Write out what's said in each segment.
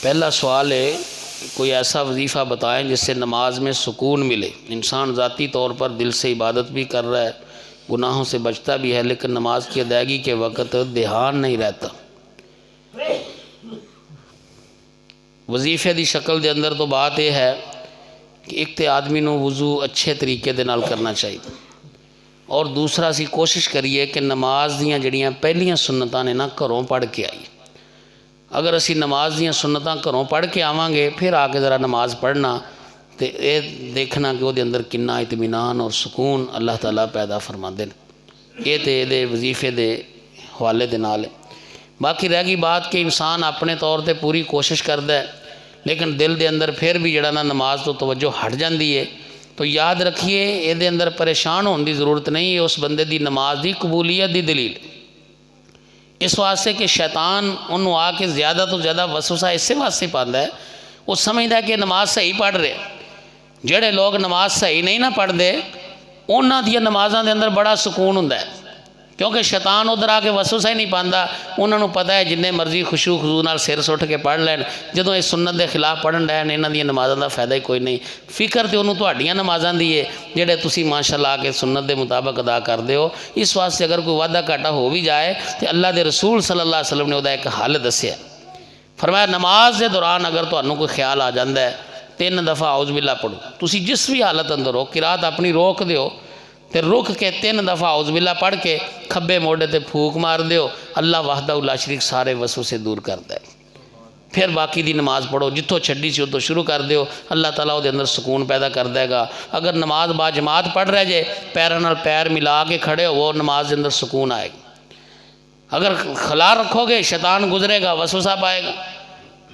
پہلا سوال ہے کوئی ایسا وظیفہ بتائیں جس سے نماز میں سکون ملے۔ انسان ذاتی طور پر دل سے عبادت بھی کر رہا ہے، گناہوں سے بچتا بھی ہے، لیکن نماز کی ادائیگی کے وقت دھیان نہیں رہتا۔ وظیفے دی شکل دے اندر تو بات یہ ہے کہ ایک تے آدمی نو وضو اچھے طریقے دے نال کرنا چاہیے، اور دوسرا اسی کوشش کریے کہ نماز دیاں جڑیاں پہلیاں سنتاں نے نا گھروں پڑھ کے آئی۔ اگر اسی نماز دیاں سنتاں گھروں پڑھ کے آواں گے، پھر آ کے ذرا نماز پڑھنا تے اے دیکھنا کہ وہ دے اندر کنا اطمینان اور سکون اللہ تعالیٰ پیدا فرما دے۔ یہ تے دے وظیفے دے حوالے دے نال ہے۔ باقی رہ گئی بات کہ انسان اپنے طور تے پوری کوشش کردا ہے، لیکن دل دے اندر پھر بھی جڑا نا نماز تو توجہ ہٹ جاندی ہے، تو یاد رکھیے یہ دے اندر پریشان ہونے دی ضرورت نہیں ہے، اس بندے دی نماز دی قبولیت دی دلیل۔ اس واسطے کہ شیطان انہوں آ کے زیادہ تو زیادہ وسوسہ اسے واسطے پاندا ہے، وہ سمجھدا ہے کہ نماز صحیح پڑھ رہے۔ جڑے لوگ نماز صحیح نہیں نہ پڑھ دے انہاں دی نمازاں دے اندر بڑا سکون ہوندا ہے، کیونکہ شیطان ادھر آ کے وسوسہ ہی نہیں پاندا۔ انہوں نے پتہ ہے جننے مرضی خشوع خضوع نال سر سٹ کے پڑھ لین، جدوں اس سنت دے خلاف پڑھن لین انہاں دی نمازاں دا فائدہ ہی کوئی نہیں۔ فکر تے انہوں تہاڈیاں نمازاں دی ہے جڑے تسی ماشاءاللہ آ کے سنت دے مطابق ادا کر دے ہو۔ اس واسطے اگر کوئی وعدہ گھاٹا ہو بھی جائے تو اللہ دے رسول صلی اللہ علیہ وسلم نے وہ ایک حل دسیا، فرمایا نماز دے دوران اگر تہانوں کوئی خیال آ جاندا ہے 3 دفعہ اعوذ باللہ پڑھو۔ تسی جس بھی حالت اندر ہو، قرات اپنی روک دیو تے رک کے 3 دفعہ اعوذ باللہ پڑھ کے کھبے موڑے تے پھوک مار دیو، اللہ وحدہ لا شریک سارے وسوسے دور کرتا ہے۔ پھر باقی دی نماز پڑھو، جتوں چھڈی سی اتوں شروع کر دیو، اللہ تعالیٰ وہ دے اندر سکون پیدا کر دے گا۔ اگر نماز با جماعت پڑھ رہے جے، پیراں نال پیر ملا کے کھڑے ہو، وہ نماز دے اندر سکون آئے گا۔ اگر خلا رکھو گے شیطان گزرے گا، وسوسہ پائے گا۔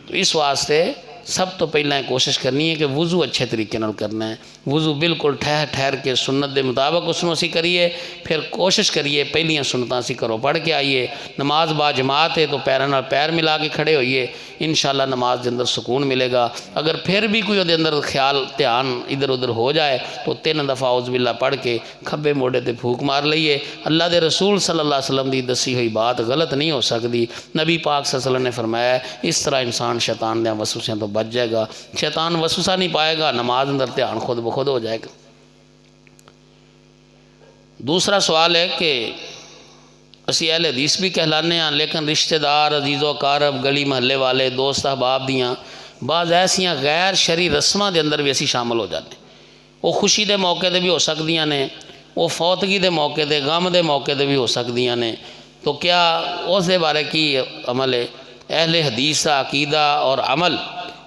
تو اس واسطے سب تو پہلے کوشش کرنی ہے کہ وضو اچھے طریقے نال کرنا ہے، وضو بالکل ٹھہر کے سنت دے مطابق اس اسی کریے۔ پھر کوشش کریے پہلیاں سنتاں اسی گھروں پڑھ کے آئیے، نماز با جماعت ہے تو پیراں نال پیر ملا کے کھڑے ہوئیے، انشاءاللہ نماز دے اندر سکون ملے گا۔ اگر پھر بھی کوئی دے اندر خیال دھیان ادھر ادھر ہو جائے تو 3 دفعہ اعوذ باللہ پڑھ کے کھبے موڑے تے پھوک مار لئیے۔ اللہ دے رسول صلی اللہ علیہ وسلم دی دسی ہوئی بات غلط نہیں ہو سکتی۔ نبی پاک صلی اللہ علیہ وسلم نے فرمایا اس طرح انسان شیطان دیاں وسوسیاں تو بچ جائے گا، شیطان وسوسہ نہیں پائے گا، نماز اندر دھیان خود بخود ہو جائے گا۔ دوسرا سوال ہے کہ اسی اہل حدیث بھی کہلانے ہیں، لیکن رشتہ دار، عزیز و اقارب، گلی محلے والے، دوست احباب دیاں بعض ایسیاں غیر شرعی رسماں دے اندر بھی اسی شامل ہو جاتے ہیں۔ وہ خوشی دے موقع دے بھی ہو سکدیاں نے، وہ فوتگی دے موقع دے، غم دے موقع دے بھی ہو سکدیاں نے۔ تو کیا اس دے بارے کی عمل ہے؟ اہل حدیث کا عقیدہ اور عمل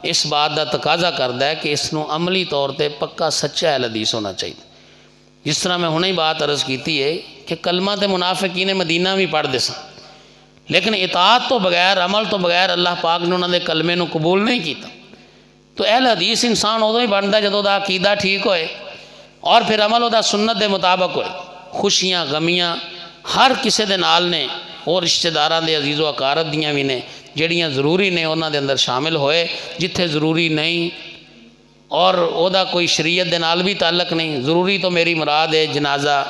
اس بات کا تقاضا کرتا ہے کہ اس نو عملی طور تے پکا سچا اہل حدیث ہونا چاہیے۔ جس طرح میں ہنے ہی بات عرض کیتی ہے کہ کلمہ تے منافقین مدینہ بھی پڑھ دے سن، لیکن اطاعت تو بغیر، عمل تو بغیر اللہ پاک نے انہوں نے کلمے نو قبول نہیں کیتا۔ تو اہل حدیث انسان ادو ہی بنتا جدو دا عقیدہ ٹھیک ہوئے اور پھر عمل دا سنت دے مطابق ہوئے۔ خوشیاں غمیاں ہر کسے دے نال نے، اور رشتہ داراں دے عزیز و اقارب دیاں بھی نے، جڑیاں ضروری نے انہاں دے اندر شامل ہوئے، جتھے ضروری نہیں اور او دا کوئی شریعت دے نال بھی تعلق نہیں۔ ضروری تو میری مراد ہے جنازہ،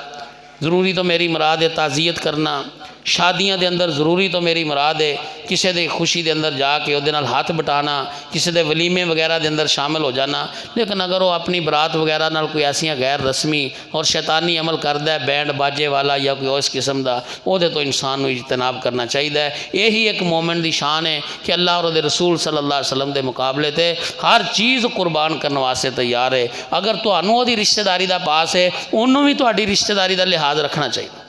ضروری تو میری مراد ہے تعزیت کرنا، شادیاں دے اندر ضروری تو میری مراد ہے کسے دے خوشی دے اندر جا کے او دے نال ہاتھ بٹانا، کسے دے ولیمے وغیرہ دے اندر شامل ہو جانا۔ لیکن اگر وہ اپنی برات وغیرہ نال کوئی ایسیاں غیر رسمی اور شیطانی عمل کردا ہے، بینڈ باجے والا یا کوئی اس قسم دا، او دے تو انسان نو اجتناب کرنا چاہیے۔ یہی ایک مومن دی شان ہے کہ اللہ اور دے رسول صلی اللہ علیہ وسلم دے مقابلے تے ہر چیز قربان کرنے واسطے تیار ہے۔ اگر تہانوں دی رشتہ داری دا پاس ہے، انہوں بھی تہاڈی رشتہ داری دا لحاظ رکھنا چاہیے۔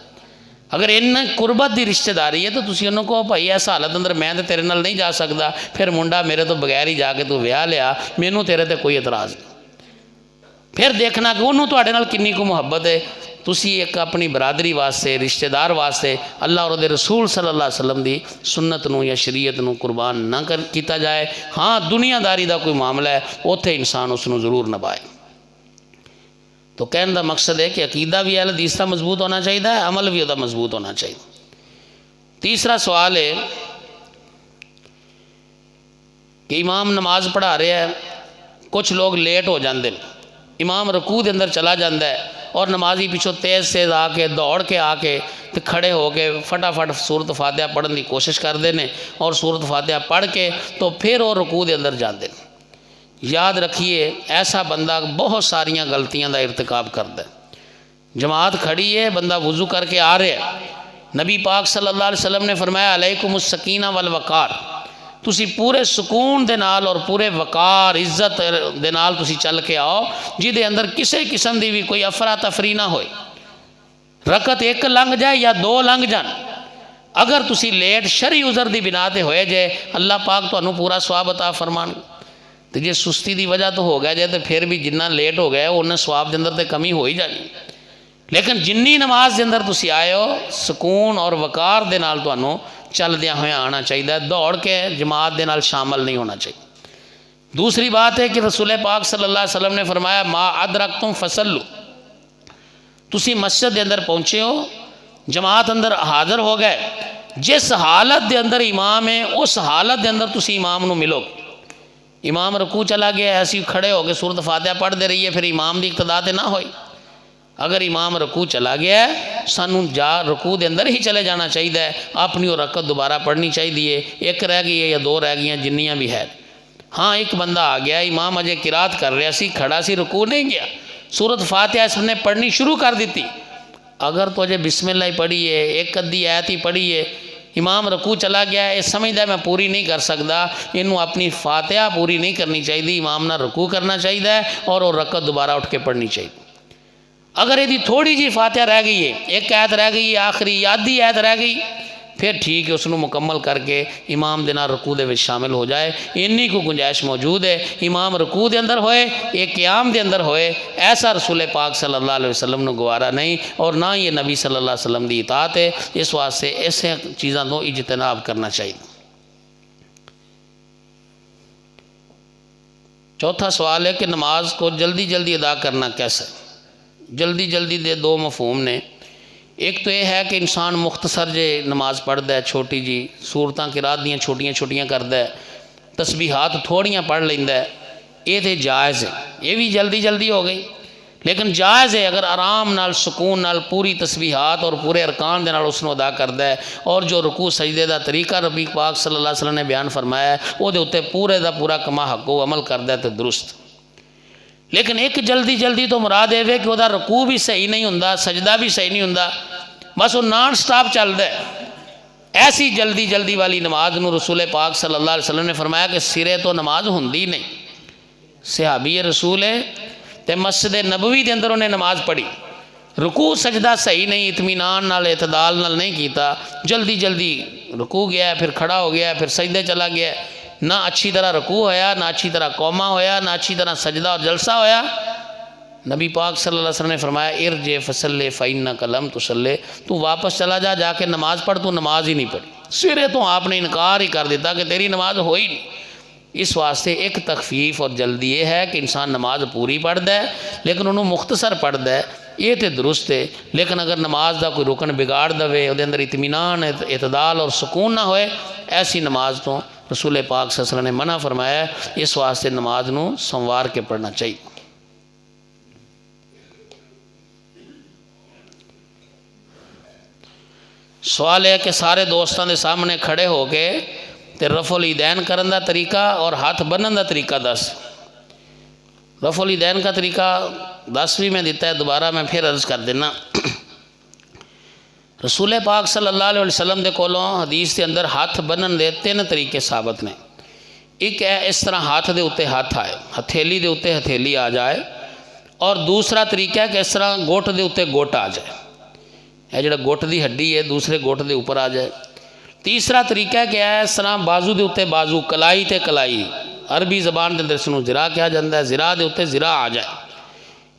اگر ان قربت دی رشتہ داری ہے تو تسی انہوں کو بھائی ایسا حالت اندر میں تے تیرے نال نہیں جا سکتا، پھر منڈا میرے تو بغیر ہی جا کے تو ویاہ لیا، مینوں تیرے تے کوئی اعتراض نہیں۔ پھر دیکھنا کہ انہوں تہاڈے نال کنی کو محبت ہے۔ تسی ایک اپنی برادری واسطے، رشتہ دار واسطے اللہ اور دے رسول صلی اللہ علیہ وسلم دی سنت نو یا شریعت نو قربان نہ کیتا جائے۔ ہاں دنیا داری دا کوئی معاملہ ہے، اوتھے انسان اس نو ضرور نبھائے۔ تو کہنے دا مقصد ہے کہ عقیدہ بھی اہل حدیث کا مضبوط ہونا چاہیے، عمل بھی وہ مضبوط ہونا چاہیے۔ تیسرا سوال ہے کہ امام نماز پڑھا رہے ہیں، کچھ لوگ لیٹ ہو جاندے ہیں، امام رکوع دے اندر چلا جاندہ ہے اور نمازی پیچھو تیز آ کے دوڑ کے آ کے تو کھڑے ہو کے فٹافٹ سورت فاتحہ پڑھن کی کوشش کرتے ہیں اور سورت فاتحہ پڑھ کے تو پھر وہ رکوع دے اندر جاندے ہیں۔ یاد رکھیے ایسا بندہ بہت ساریاں غلطیاں دا ارتکاب کرتا ہے۔ جماعت کھڑی ہے، بندہ وضو کر کے آ رہا ہے، نبی پاک صلی اللہ علیہ وسلم نے فرمایا علیکم السکینہ والوقار، تسی پورے سکون دے نال اور پورے وقار عزت دے نال تسی چل کے آؤ، جی دے اندر کسے قسم دی بھی کوئی افراتفری نہ ہوئے، رکعت ایک لنگ جائے یا دو لنگ جان، اگر تسی لیٹ شرعی عذر دی بنا تے ہوئے جائے اللہ پاک تو انہوں پورا ثواب عطا فرمان۔ تو جی سستی دی وجہ تو ہو گیا جائے تو پھر بھی جنہ لیٹ ہو گیا انہیں ثواب دے اندر تے کمی ہو ہی جانی، لیکن جنی نماز دے اندر تسی آئے ہو سکون اور وقار دے نال تو انہوں چل دیا ہوئے آنا چاہیے، دوڑ کے جماعت دے نال شامل نہیں ہونا چاہیے۔ دوسری بات ہے کہ رسول پاک صلی اللہ علیہ وسلم نے فرمایا ما ادرکتم فصلو، تسی مسجد دے اندر پہنچے ہو، جماعت اندر حاضر ہو گئے، جس حالت دے اندر امام ہے اس حالت دے اندر تسی امام نو ملو۔ امام رکوع چلا گیا ایسی کھڑے ہو کے سورت فاتحہ پڑھ دے رہی ہے، پھر امام دی اقتداء تے نہ ہوئی۔ اگر امام رکوع چلا گیا ہے سانوں رکوع دے اندر ہی چلے جانا چاہیے، اپنی وہ رکعت دوبارہ پڑھنی چاہیے، ایک رہ گئی ہے یا دو رہ گئی ہیں جنیاں بھی ہے۔ ہاں ایک بندہ آ گیا، امام اجے قرات کر رہا سی، کھڑا سی، رکوع نہیں گیا، سورت فاتحہ اس نے پڑھنی شروع کر دیتی، اگر تو اجے بسم اللہ ہی پڑھی ہے، ایک ادھی آیت ہی پڑھی ہے، امام رکوع چلا گیا ہے، سمجھدا ہے میں پوری نہیں کر سکتا، انہوں اپنی فاتحہ پوری نہیں کرنی چاہیے، امام نہ رکوع کرنا چاہیے اور وہ رکعت دوبارہ اٹھ کے پڑھنی چاہیے۔ اگر یہ تھوڑی جی فاتحہ رہ گئی ہے، ایک آیت رہ گئی ہے آخری، آدھی آیت رہ گئی، پھر ٹھیک ہے اس نے مکمل کر کے امام دے نال رکوع دے وچ شامل ہو جائے، انی کو گنجائش موجود ہے۔ امام رکوع دے اندر ہوئے، ایک قیام دے اندر ہوئے، ایسا رسول پاک صلی اللہ علیہ وسلم نے گوارا نہیں، اور نہ یہ نبی صلی اللہ علیہ وسلم دی اطاعت ہے، اس واسطے ایسے چیزاں تو اجتناب کرنا چاہیے۔ چوتھا سوال ہے کہ نماز کو جلدی جلدی ادا کرنا کیسے؟ جلدی جلدی دے دو مفہوم نے، ایک تو یہ ہے کہ انسان مختصر جے نماز پڑھتا ہے، چھوٹی جی سورتاں قرات دیاں چھوٹیاں چھوٹیاں کرتا ہے، تسبیحات تھوڑیاں پڑھ لیندہ ہے، یہ تے جائز ہے، یہ بھی جلدی جلدی ہو گئی، لیکن جائز ہے اگر آرام نال سکون نال پوری تسبیحات اور پورے ارکان دے نال اس نے ادا کرتا ہے، اور جو رکوع سجدے دا طریقہ نبی پاک صلی اللہ علیہ وسلم نے بیان فرمایا ہے وہ دے اتے پورے دا پورا کما حق و عمل کرتا ہے تے درست۔ لیکن ایک جلدی جلدی تو مراد ہے کہ وہ دا رکوع بھی صحیح نہیں ہوندا، سجدہ بھی صحیح نہیں ہوندا، بس وہ نان سٹاپ چل ہے، ایسی جلدی جلدی والی نماز نو رسول پاک صلی اللہ علیہ وسلم نے فرمایا کہ سرے تو نماز ہوندی نہیں۔ صحابی رسول ہے تے مسجد نبوی دے اندر انہیں نماز پڑھی، رکوع سجدہ صحیح نہیں، اطمینان نال اعتدال نال نہیں کیتا، جلدی جلدی رکوع گیا، پھر کھڑا ہو گیا، پھر سجدے چلا گیا، نہ اچھی طرح رکوع ہویا، نہ اچھی طرح قومہ ہویا، نہ اچھی طرح سجدہ اور جلسہ ہویا۔ نبی پاک صلی اللہ علیہ وسلم نے فرمایا ارجع فصلی فإنک لم تصلی، تو واپس چلا جا کے نماز پڑھ، تو نماز ہی نہیں پڑھی، سرے تو آپ نے انکار ہی کر دیتا کہ تیری نماز ہوئی نہیں۔ اس واسطے ایک تخفیف اور جلدی یہ ہے کہ انسان نماز پوری پڑھتا ہے لیکن انہوں مختصر پڑھتا ہے، یہ تے درست ہے، لیکن اگر نماز دا کوئی رکن بگاڑ دے، وہ اندر اطمینان اعتدال اور سکون نہ ہوئے، ایسی نماز تو رسول پاک صلی اللہ علیہ وسلم نے منع فرمایا ہے، اس واسطے نماز نو سنوار کے پڑھنا چاہیے۔ سوال ہے کہ سارے دوستان دے سامنے کھڑے ہو کے تے رفع الیدین کرن دا طریقہ اور ہاتھ بنن دا طریقہ دس۔ رفع الیدین کا طریقہ 10ویں میں دیتا ہے، دوبارہ میں پھر عرض کر دینا۔ رسول پاک صلی اللہ علیہ وسلم دے کولوں حدیث کے اندر ہاتھ بنن دے 3 طریقے ثابت نے۔ ایک ہے اس طرح ہاتھ دے اتے ہاتھ آئے، ہتھیلی دے اتے ہتھیلی آ جائے، اور دوسرا طریقہ ہے کہ اس طرح گوٹ دے اتے گوٹ آ جائے، یہ جڑا گوٹ دی ہڈی ہے دوسرے گوٹ دے اوپر آ جائے۔ تیسرا طریقہ کیا ہے، اس طرح بازو دے اتے بازو، کلائی تے کلائی، عربی زبان دے اندر اس نوں زرا کہا جاتا ہے، زرا دے اتے زرا آ جائے۔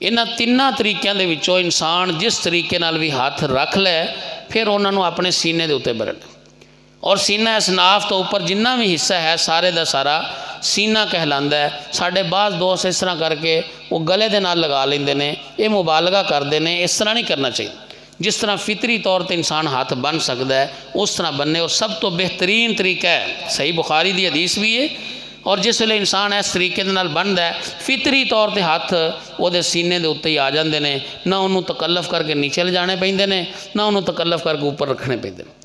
انہاں 3 طریقیاں دے وچوں انسان جس طریقے نال بھی ہاتھ رکھ لے پھر انہاں نوں اپنے سینے دے اتے برن، اور سینہ اسناف تو اوپر جنہ بھی حصہ ہے سارے دا سارا سینہ کہلاندا ہے۔ ساڈے بعض دوست اس طرح کر کے وہ گلے دے نال لگا لیندے نے، یہ مبالغہ کردے نے، اس طرح نہیں کرنا چاہیے۔ جس طرح فطری طور تے انسان ہاتھ بن سکتا ہے اس طرح بننے، اور سب تو بہترین طریقہ ہے، صحیح بخاری دی حدیث بھی ہے اور جس ویلے انسان اس طریقے دے نال بندا ہے فطری طور تے ہاتھ وہ سینے دے اتتے ہی آ جاندے نے، نہ انہوں تکلف کر کے نیچے لے جانے پیندے نے، نہ انہوں تکلف کر کے اوپر رکھنے پیندے نے۔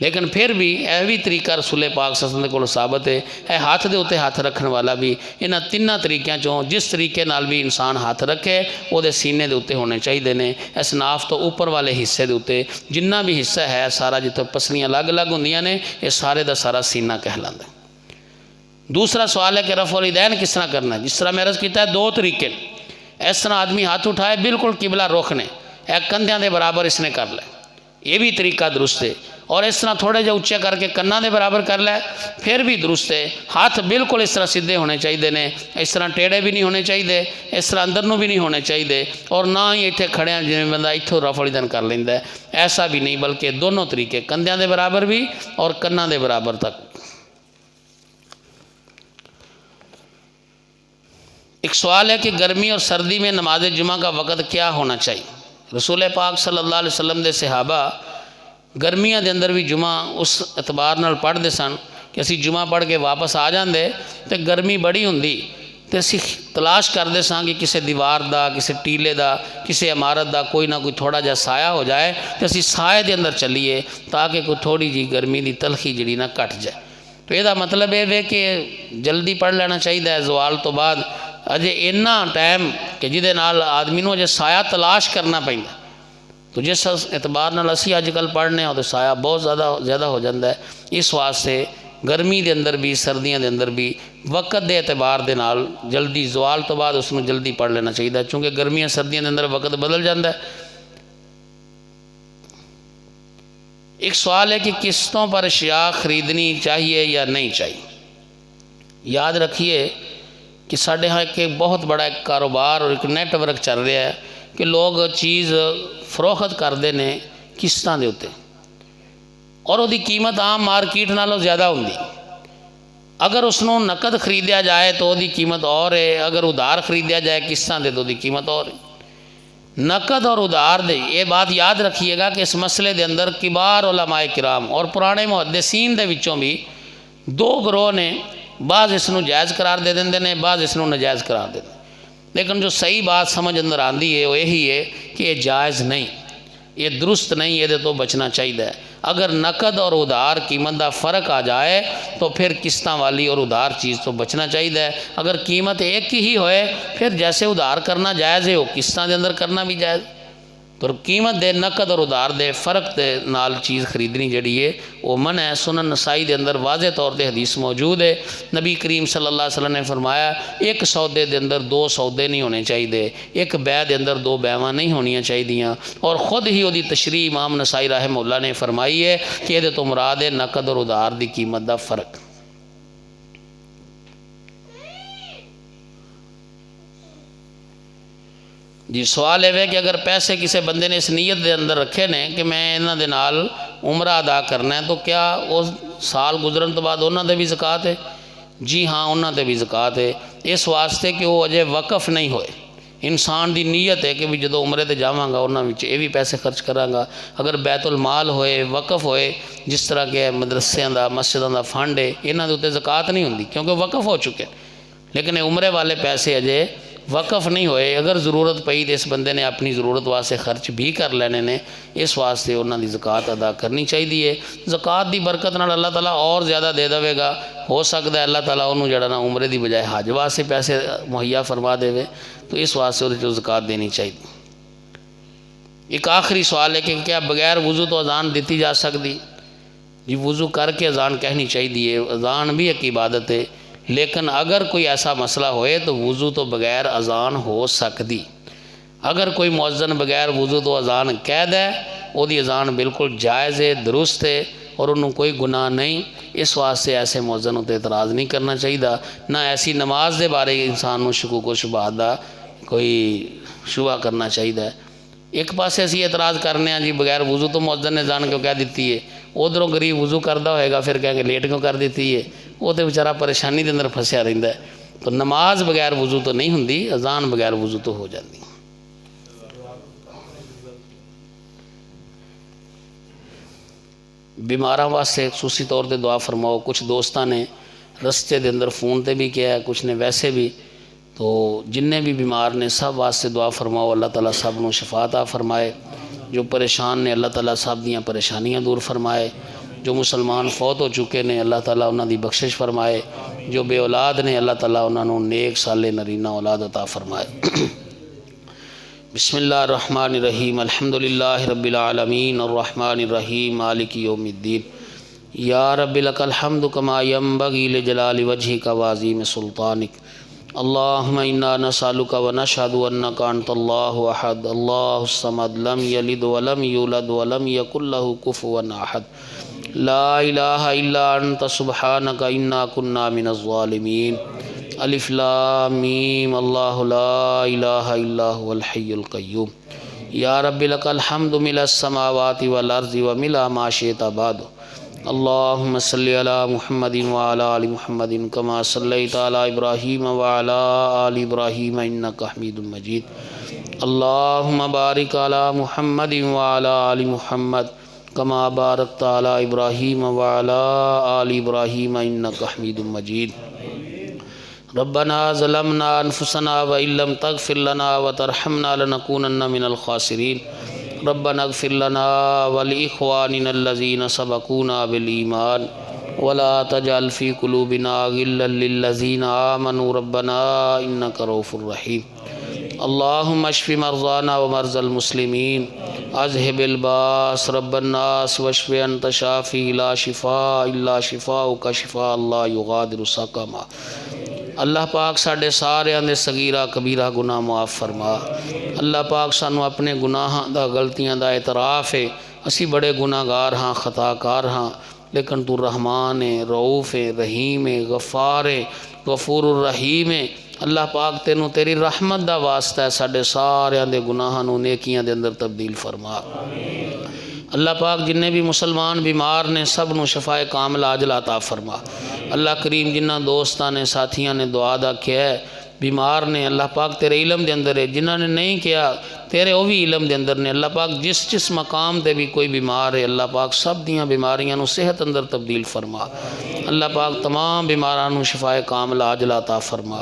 لیکن پھر بھی یہ بھی طریقہ رسول پاک صلی اللہ علیہ وسلم کو ثابت ہے، اے ہاتھ دے اتنے ہاتھ رکھنے والا بھی انہاں تیناں طریقیاں چوں جس طریقے نال بھی انسان ہاتھ رکھے وہ سینے دے اتنے ہونے چاہیے نے، اس ناف تو اوپر والے حصے دے اتنے جنہ بھی حصہ ہے سارا جتنے پسلیاں الگ الگ ہوندیاں نے یہ سارے دا سارا سینہ کہلاندا ہے۔ دوسرا سوال ہے کہ رفع الیدین کس طرح کرنا ہے؟ جس طرح میں عرض کیتا ہے 2 طریقے، اس طرح آدمی ہاتھ اٹھائے بالکل قبلہ رخ نے کندھیاں دے برابر اس نے کر لے، یہ بھی طریقہ درست ہے، اور اس طرح تھوڑے جہے اچے کر کے کناں دے برابر کر لے پھر بھی درست ہے۔ ہاتھ بالکل اس طرح سیدھے ہونے چاہیے نے، اس طرح ٹیڑے بھی نہیں ہونے چاہیے، اس طرح اندر نو بھی نہیں ہونے چاہیے، اور نہ ہی اتنے کھڑے ہیں جنہیں بندہ اتھوں رفع الیدین کر لیندا ہے، ایسا بھی نہیں، بلکہ دونوں طریقے کندھیاں دے برابر بھی اور کناں دے برابر تک۔ ایک سوال ہے کہ گرمی اور سردی میں نماز جمعہ کا وقت کیا ہونا چاہیے؟ رسول پاک صلی اللہ علیہ وسلم دے صحابہ گرمیاں دے اندر بھی جمعہ اس اعتبار نال پڑھ دے سن کہ اسی جمعہ پڑھ کے واپس آ جاندے تے گرمی بڑی ہوندی تے اسی تلاش کردے ساں کہ کسی دیوار دا، کسی ٹیلے دا، کسی عمارت دا کوئی نہ کوئی تھوڑا جا سایہ ہو جائے تے اسی سائے دے اندر چلیے تاکہ کوئی تھوڑی جی گرمی دی تلخی جڑی نہ کٹ جائے۔ تو یہ دا مطلب ہے کہ جلدی پڑھ لینا چاہیے زوال تو بعد اجے اتنا ٹائم کہ جہدے نال آدمی نو اجے سایہ تلاش کرنا پیندا، تو جس اعتبار نال اسی اج کل پڑھنے ہو تو سایہ بہت زیادہ ہو جاتا ہے۔ اس واسطے گرمی دے اندر بھی سردیاں دے اندر بھی وقت دے اعتبار دے نال جلدی زوال تو بعد اس میں جلدی پڑھ لینا چاہیے، چونکہ گرمیاں سردیاں دے اندر وقت بدل جاتا ہے۔ ایک سوال ہے کہ قسطوں پر اشیاء خریدنی چاہیے یا نہیں چاہیے؟ یاد رکھیے کہ ساڑھے ہاں ایک بہت بڑا ایک کاروبار اور ایک نیٹ ورک چل رہا ہے کہ لوگ چیز فروخت کرتے ہیں قسطاں دے اوتے، اور وہ قیمت عام مارکیٹ نالوں زیادہ ہوندی۔ اگر اس نو نقد خریدیا جائے تو وہ قیمت اور ہے، اگر ادھار خریدیا جائے قسطاں دے تو قیمت اور ہے۔ نقد اور ادھار دے یہ بات یاد رکھیے گا کہ اس مسئلے دے اندر کبار علماء کرام اور پرانے محدثین دے وچوں بھی 2 گروہ نے، بعض اس نو جائز قرار دے دیندے نے، بعض اس نو ناجائز قرار دے دیندے، لیکن جو صحیح بات سمجھ اندر آندی ہے وہ یہی ہے کہ یہ جائز نہیں، یہ درست نہیں، یہ تو بچنا چاہیے۔ اگر نقد اور ادھار قیمت دا فرق آ جائے تو پھر قسطاں والی اور ادھار چیز تو بچنا چاہیے۔ اگر قیمت ایک ہی ہوئے پھر جیسے ادھار کرنا جائز ہے وہ قسطاں دے اندر کرنا بھی جائز، تو قیمت دے نقد اور ادھار دے فرق دے نال چیز خریدنی جڑی ہے وہ منع ہے۔ سنن نسائی دے اندر واضح طور تے حدیث موجود ہے، نبی کریم صلی اللہ علیہ وسلم نے فرمایا ایک سودے دے اندر 2 سودے نہیں ہونے چاہیے، ایک بیع دے اندر 2 بیعاں نہیں ہونیاں چاہیے، اور خود ہی وہ تشریح امام نسائی رحمہ اللہ نے فرمائی ہے کہ یہ تو مراد ہے نقد اور ادھار دی قیمت دا فرق۔ جی سوال ہے کہ اگر پیسے کسی بندے نے اس نیت دے اندر رکھے نے کہ میں انہاں دے نال عمرہ ادا کرنا ہے تو کیا وہ سال گزرن تو بعد انہاں دے بھی زکوٰۃ ہے؟ جی ہاں انہاں دے بھی زکوٰۃ ہے، اس واسطے کہ وہ اجے وقف نہیں ہوئے۔ انسان دی نیت ہے کہ بھی جدو عمرے تے جاواں گا انہاں وچ یہ بھی پیسے خرچ کراں گا، اگر بیت المال ہوئے وقف ہوئے جس طرح کہ مدرسیاں دا مسجداں دا فنڈ ہے انہاں دے اوتے زکوٰۃ نہیں ہوندی کیونکہ وقف ہو چکے، لیکن عمرے والے پیسے اجے وقف نہیں ہوئے، اگر ضرورت پئی تو اس بندے نے اپنی ضرورت واسطے خرچ بھی کر لینے نے، اس واسطے انہاں دی زکوٰۃ ادا کرنی چاہیے۔ زکوٰۃ دی برکت نال اللہ تعالیٰ اور زیادہ دے دے گا، ہو سکتا ہے اللہ تعالیٰ انہوں جڑا نا عمرے دی بجائے حج واسطے پیسے مہیا فرما دے، تو اس واسطے وہ زکوٰۃ دینی چاہیے۔ ایک آخری سوال ہے کہ کیا بغیر وضو تو اذان دیتی جا سکتی؟ جی وضو کر کے اذان کہنی چاہیے، اذان بھی ایک عبادت ہے، لیکن اگر کوئی ایسا مسئلہ ہوئے تو وضو تو بغیر اذان ہو سکتی۔ اگر کوئی مؤذن بغیر وضو تو اذان کہہ دے وہ دی اذان بالکل جائز ہے، درست ہے، اور انہوں کوئی گناہ نہیں، اس واسطے ایسے مؤذن ہوتے اعتراض نہیں کرنا چاہیے، نہ ایسی نماز دے بارے انسان نو شکوک و شبہات دا کوئی شبہ کرنا چاہیے۔ ایک پاسے اسی اعتراض کرنے ہیں جی بغیر وضو تو مؤذن نے اذان کیوں کہہ دیتی ہے، ادھروں غریب وضو کردہ ہوئے گا پھر کہیں گے لیٹ کیوں کر دیتی ہے، وہ تو بیچارہ پریشانی دے اندر پھنسیا رہتا ہے۔ تو نماز بغیر وضو تو نہیں ہوندی، اذان بغیر وضو تو ہو جاتی۔ بیماراں واسطے خصوصی طور تے دعا فرماؤ۔ کچھ دوستاں نے رستے دے اندر فون تے بھی کیا ہے، کچھ نے ویسے بھی۔ تو جننے بھی بیمار نے سب واسطے دعا فرماؤ، اللہ تعالیٰ سب نو شفا عطا فرمائے۔ جو پریشان نے اللہ تعالیٰ سب دیاں پریشانیاں دور فرمائے۔ جو مسلمان فوت ہو چکے نے اللہ تعالیٰ انہاں دی بخشش فرمائے۔ جو بے اولاد نے اللہ تعالیٰ انہاں نو نیک صالح نرینہ اولاد عطا فرمائے۔ بسم اللہ الرحمن الرحیم، الحمدللہ رب العالمین الرحمن الرحیم مالک یوم الدین، یا رب لک الحمد کما ینبغی لجلال وجہک وعظیم سلطانک، اللہم انا نسألک ونشہد انک انت اللہ احد اللہ الصمد لم یلد ولم یولد ولم یکن لہ کفوا احد، لا الہ الا انت سبحانک انا کننا من الظالمین، الف لام میم اللہ لا الہ الا هو الحی القیوم، یا رب لک الحمد ملء السماوات والارض وملء ما شئت بعد، اللہم صلی علی محمد وعلی آل محمد کما صلیت علی ابراہیم وعلی آل ابراہیم انک حمید مجید، اللہم بارک علی محمد وعلی آل محمد کما بارکت علی ابراہیم وعلی آل ابراہیم انک حمید مجید، ربنا ظلمنا انفسنا وإن لم تغفر لنا وترحمنا لنكونن من الخاسرین، ربنا اغفر لنا ولإخواننا الذين سبقونا بالإيمان ولا تجعل في قلوبنا غلا للذين آمنوا ربنا إنك رؤوف رحيم، اللهم اشف مرضانا ومرضى المسلمين، اذهب الباس رب الناس واشف انت شافي لا شفاء الا شفاؤك شفاء لا يغادر سقما۔ اللہ پاک ساڑھے سارے دے صغیرہ کبیرہ گناہ معاف فرما۔ اللہ پاک سانو اپنے گناہاں دا غلطیاں دا اعتراف ہے، اسی بڑے گناہ گار ہاں خطا کار ہاں، لیکن تو رحمان ہے، رؤوف ہے، رحیم ہے، غفار ہے، غفور الرحیم ہے۔ اللہ پاک تینوں تیری رحمت دا واسطہ ہے، ساڑھے سارے دے گناہاں نو نیکیاں دے اندر تبدیل فرما۔ اللہ پاک جننے بھی مسلمان بیمار نے سب نو شفائے کامل عاجل عطا فرما۔ اللہ کریم جنہ دوستاں نے ساتھیاں نے دعا دا کیا ہے بیمار نے، اللہ پاک تیرے علم دے اندر ہے، جنہ نے نہیں کیا تیرے وہ بھی علم دے اندر نے، اللہ پاک جس مقام تے بھی کوئی بیمار ہے اللہ پاک سب دیاں بیماریاں نو صحت اندر تبدیل فرما۔ اللہ پاک تمام بیماران نو شفائے کامل عاجل عطا فرما۔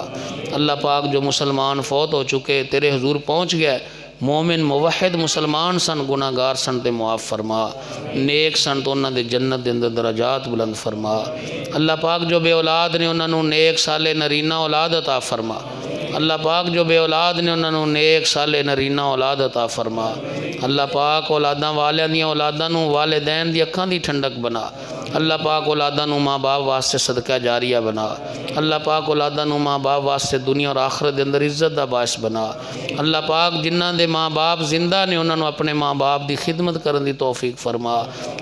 اللہ پاک جو مسلمان فوت ہو چکے تیرے حضور پہنچ گئے، مومن موحد مسلمان سن گناہ گار سن تے معاف فرما، نیک سن تو انہاں دے جنت دے اندر درجات بلند فرما۔ اللہ پاک جو بے اولاد نے انہاں نو نیک صالح نرینہ اولاد عطا فرما۔ اللہ پاک جو بے اولاد نے انہاں نو نیک صالح نرینہ اولاد عطا فرما۔ اللہ پاک اولاداں والیاں دیاں اولاداں نو والدین دی اکھاں دی ٹھنڈک بنا۔ اللہ پاک اولاداں نو ماں باپ واسطے صدقہ جاریہ بنا۔ اللہ پاک اولاداں نو ماں باپ واسطے دنیا اور آخرت دے اندر عزت دا باعث بنا۔ اللہ پاک جنہ دے ماں باپ زندہ نے انہاں نو اپنے ماں باپ دی خدمت کرن دی توفیق فرما۔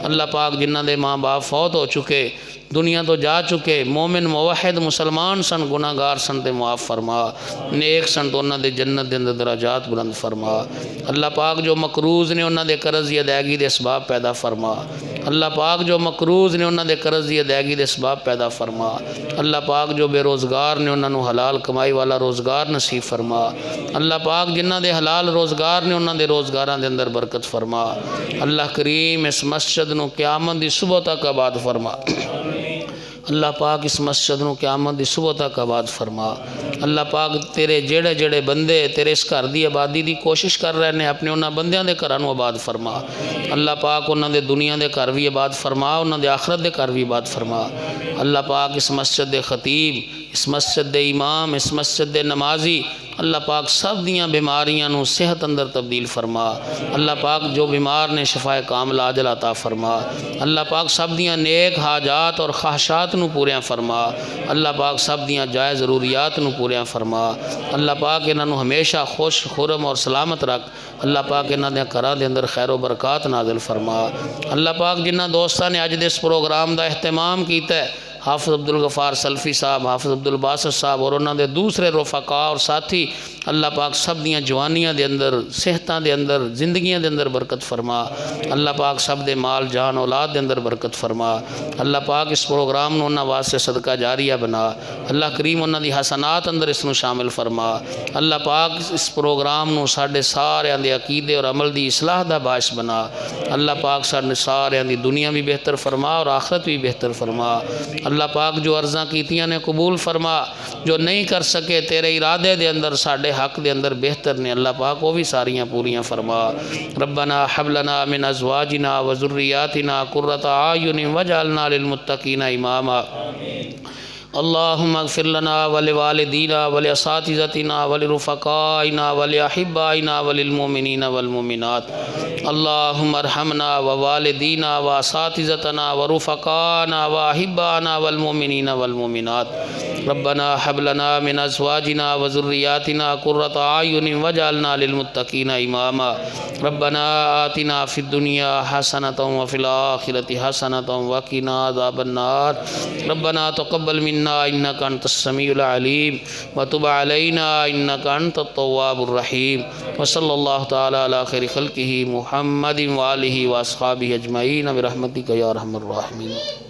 اللہ پاک جنہ دے ماں باپ فوت ہو چکے دنیا تو جا چکے، مومن موحد مسلمان سن گناہ گار سن تے معاف فرما، نیک سن تو انہاں دے جنت دے اندر درجات بلند فرما۔ اللہ پاک جو مقروض نے انہاں دے قرض دی ادائیگی دے اسباب پیدا فرما۔ اللہ پاک جو مقروض نے انہاں دے قرض دی ادائیگی دے اسباب پیدا فرما۔ اللہ پاک جو بے روزگار نے انہاں نو حلال کمائی والا روزگار نصیب فرما۔ اللہ پاک جنہ دے حلال روزگار نے انہاں دے روزگاراں دے اندر برکت فرما۔ اللہ کریم اس مسجد نو قیامت دی صبح تک آباد فرما۔ اللہ پاک اس مسجد نو قیامت دی صبح تک آباد فرما۔ اللہ پاک تیرے جڑے جڑے بندے تیرے اس گھر دی آبادی دی کوشش کر رہے ہیں اپنے انہاں بندیاں دے گھراں نو آباد فرما۔ اللہ پاک انہاں دے دنیا دے گھر بھی آباد فرما، انہاں دے آخرت دے گھر بھی آباد فرما۔ اللہ پاک اس مسجد دے خطیب، اس مسجد دے امام، اس مسجد دے نمازی، اللہ پاک سب دیاں بیماریاں نو صحت اندر تبدیل فرما۔ اللہ پاک جو بیمار نے شفائے کامل عاجل عطا فرما۔ اللہ پاک سب دیاں نیک حاجات اور خواہشات نو پوریاں فرما۔ اللہ پاک سب دیاں جائز ضروریات نو پوریاں فرما۔ اللہ پاک انہاں نو ہمیشہ خوش خرم اور سلامت رکھ۔ اللہ پاک انہاں دے گھراں دے اندر خیر و برکات نازل فرما۔ اللہ پاک جنہ دوستاں نے اج دے اس پروگرام دا اہتمام کیتا ہے، حافظ عبدالغفار سلفی صاحب، حافظ عبدالباسط صاحب اور انہاں دے دوسرے رفقاء اور ساتھی، اللہ پاک سب دیاں جوانیاں دے اندر، صحتاں دے اندر، زندگیاں دے اندر برکت فرما۔ اللہ پاک سب دے مال جان اولاد دے اندر برکت فرما۔ اللہ پاک اس پروگرام نو انہاں واسطے صدقہ جاریہ بنا۔ اللہ کریم انہاں دی حسنات اندر اس نو شامل فرما۔ اللہ پاک اس پروگرام نو ساڈے سارے دے عقیدے اور عمل دی اصلاح دا باعث بنا۔ اللہ پاک ساڈے سارے دی دنیا بھی بہتر فرما اور آخرت بھی بہتر فرما۔ اللہ پاک جو عرضاں کیتیاں نے قبول فرما، جو نہیں کر سکے تیرے ارادے دے اندر ساڈے حق دے اندر بہتر نے اللہ پاک وہ بھی ساریاں پوریاں فرما۔ ربنا حب لنا من ازواجنا وذریاتنا قرۃ اعین واجعلنا للمتقین اماما۔ اللہم اغفر لنا ولوالدینا ولاساتذتنا ولرفقائنا ولاحبائنا وللمؤمنین والمؤمنات۔ اللہم ارحمنا ووالدینا واساتذتنا ورفقائنا واحبائنا والمؤمنین والمؤمنات۔ ربنا حب لنا من ازواجنا وذریاتنا قرۃ اعین واجعلنا للمتقین اماما۔ ربنا آتنا فی الدنیا حسنۃ وفی الآخرۃ حسنۃ وقنا عذاب النار۔ ربنا تقبل منا انک انت السمیع العلیم وتب علینا انک انت التواب الرحیم۔ وصلی اللہ تعالی علی خیر خلقہ محمد وآلہ واصحابہ اجمعین برحمتک یا ارحم الراحمین۔